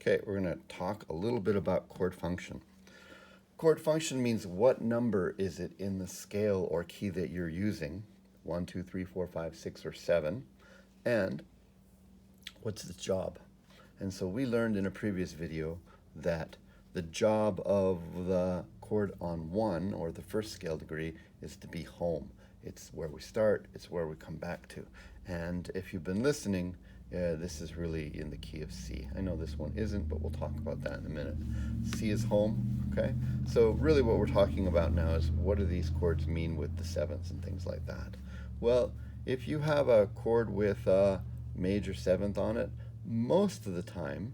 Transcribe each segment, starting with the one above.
Okay, we're going to talk a little bit about chord function. Chord function means what number is it in the scale or key that you're using, 1, 2, 3, 4, 5, 6, or 7, and what's the job. And so we learned in a previous video that the job of the chord on 1, or the first scale degree, is to be home. It's where we start, it's where we come back to. And if you've been listening, this is really in the key of C. I know this one isn't, but we'll talk about that in a minute. C is home, okay? So really what we're talking about now is what do these chords mean with the sevenths and things like that. Well, if you have a chord with a major seventh on it, most of the time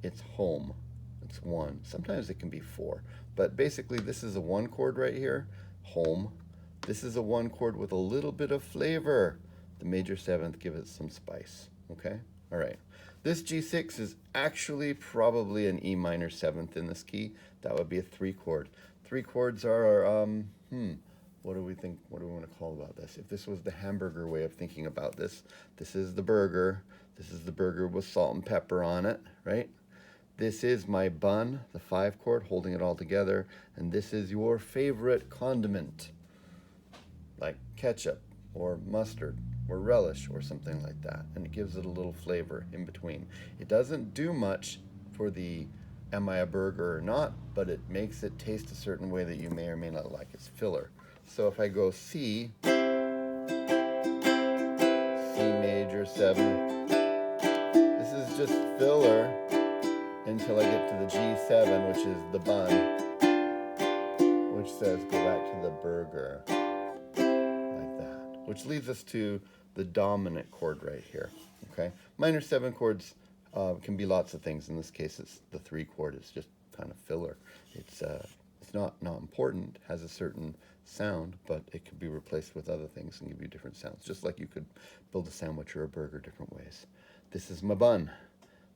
it's home. It's 1. Sometimes it can be 4. But basically this is a 1 chord right here, home. This is a 1 chord with a little bit of flavor. The major seventh gives it some spice. Okay? All right. This G6 is actually probably an E minor seventh in this key. That would be a 3 chord. 3 chords are, what do we think, what do we want to call about this? If this was the hamburger way of thinking about this, this is the burger. This is the burger with salt and pepper on it, right? This is my bun, the 5 chord, holding it all together. And this is your favorite condiment, like ketchup or mustard or relish or something like that, and it gives it a little flavor in between. It doesn't do much for the am I a burger or not, but it makes it taste a certain way that you may or may not like. It's filler. So if I go C, C major 7, this is just filler until I get to the G7, which is the bun, which says go back to the burger, like that, which leads us to the dominant chord right here. Okay, minor 7 chords can be lots of things. In this case, it's the 3 chord. It's just kind of filler. It's not important. Has a certain sound, but it could be replaced with other things and give you different sounds. Just like you could build a sandwich or a burger different ways. This is my bun.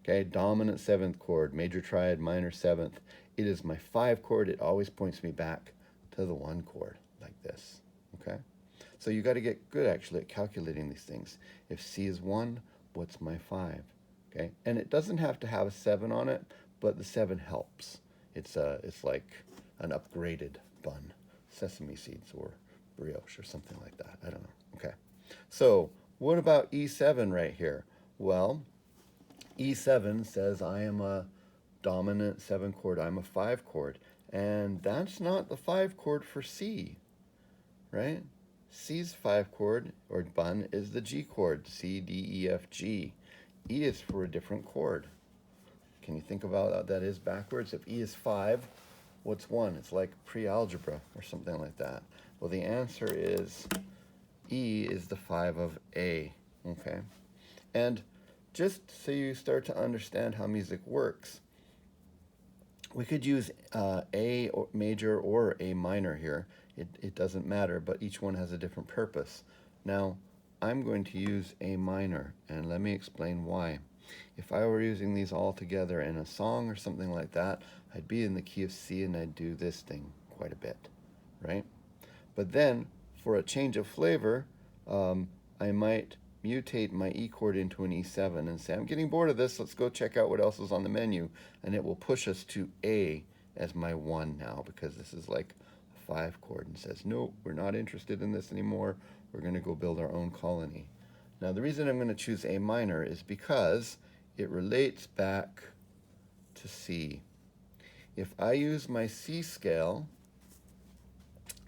Okay, dominant 7th chord, major triad, minor 7th. It is my 5 chord. It always points me back to the 1 chord, like this. Okay. So you got to get good actually at calculating these things. If C is 1, what's my 5? Okay, and it doesn't have to have a 7 on it, but the 7 helps. It's like an upgraded bun, sesame seeds or brioche or something like that. I don't know. Okay, so what about E7 right here? Well, E7 says I am a dominant 7 chord. I'm a 5 chord, and that's not the 5 chord for C, right? C's 5 chord, or bun, is the G chord, C, D, E, F, G. E is for a different chord. Can you think about how that is backwards? If E is 5, what's 1? It's like pre-algebra or something like that. Well, the answer is E is the 5 of A, okay? And just so you start to understand how music works, we could use A major or A minor here. It doesn't matter, but each one has a different purpose. Now, I'm going to use A minor, and let me explain why. If I were using these all together in a song or something like that, I'd be in the key of C and I'd do this thing quite a bit, right? But then, for a change of flavor, I might mutate my E chord into an E7 and say, I'm getting bored of this, let's go check out what else is on the menu, and it will push us to A as my 1 now, because this is like a 5 chord, and says, no, we're not interested in this anymore, we're going to go build our own colony. Now the reason I'm going to choose A minor is because it relates back to C. If I use my C scale,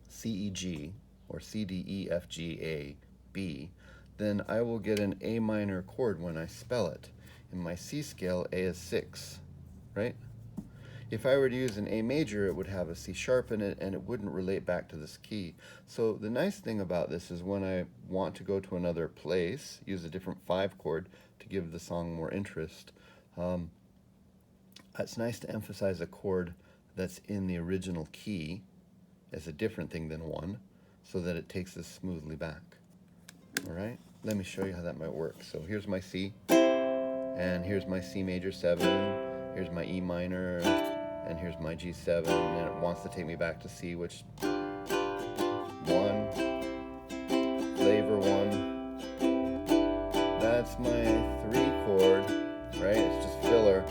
C, E, G, or C, D, E, F, G, A, B, then I will get an A minor chord when I spell it. In my C scale, A is 6, right? If I were to use an A major, it would have a C sharp in it, and it wouldn't relate back to this key. So the nice thing about this is when I want to go to another place, use a different 5 chord to give the song more interest, it's nice to emphasize a chord that's in the original key as a different thing than 1, so that it takes us smoothly back. All right, let me show you how that might work. So here's my C, and here's my C major 7, here's my E minor, and here's my G7, and it wants to take me back to C, which 1, flavor 1, that's my 3 chord, right? It's just filler,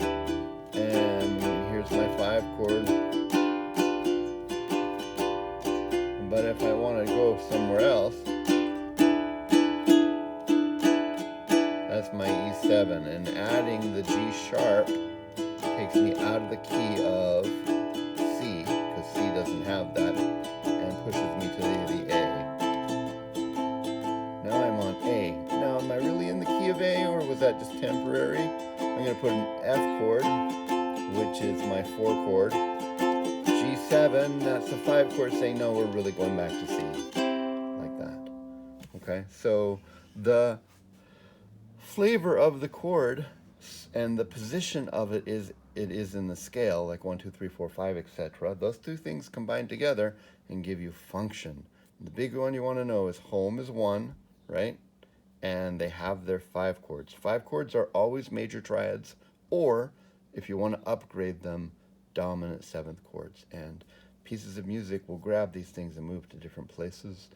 sharp takes me out of the key of C, because C doesn't have that, and pushes me to the A. Now I'm on A. Now am I really in the key of A, or was that just temporary? I'm going to put an F chord, which is my 4 chord. G7, that's a 5 chord, saying no, we're really going back to C. Like that. Okay, so the flavor of the chord and the position of it is in the scale, like 1, 2, 3, 4, 5, etc. Those two things combine together and give you function. The big one you want to know is home is 1, right? And they have their 5 chords. 5 chords are always major triads, or if you want to upgrade them, dominant 7th chords. And pieces of music will grab these things and move to different places.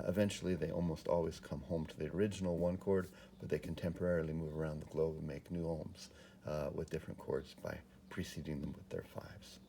Eventually, they almost always come home to the original 1 chord, but they can temporarily move around the globe and make new homes with different chords by preceding them with their 5s.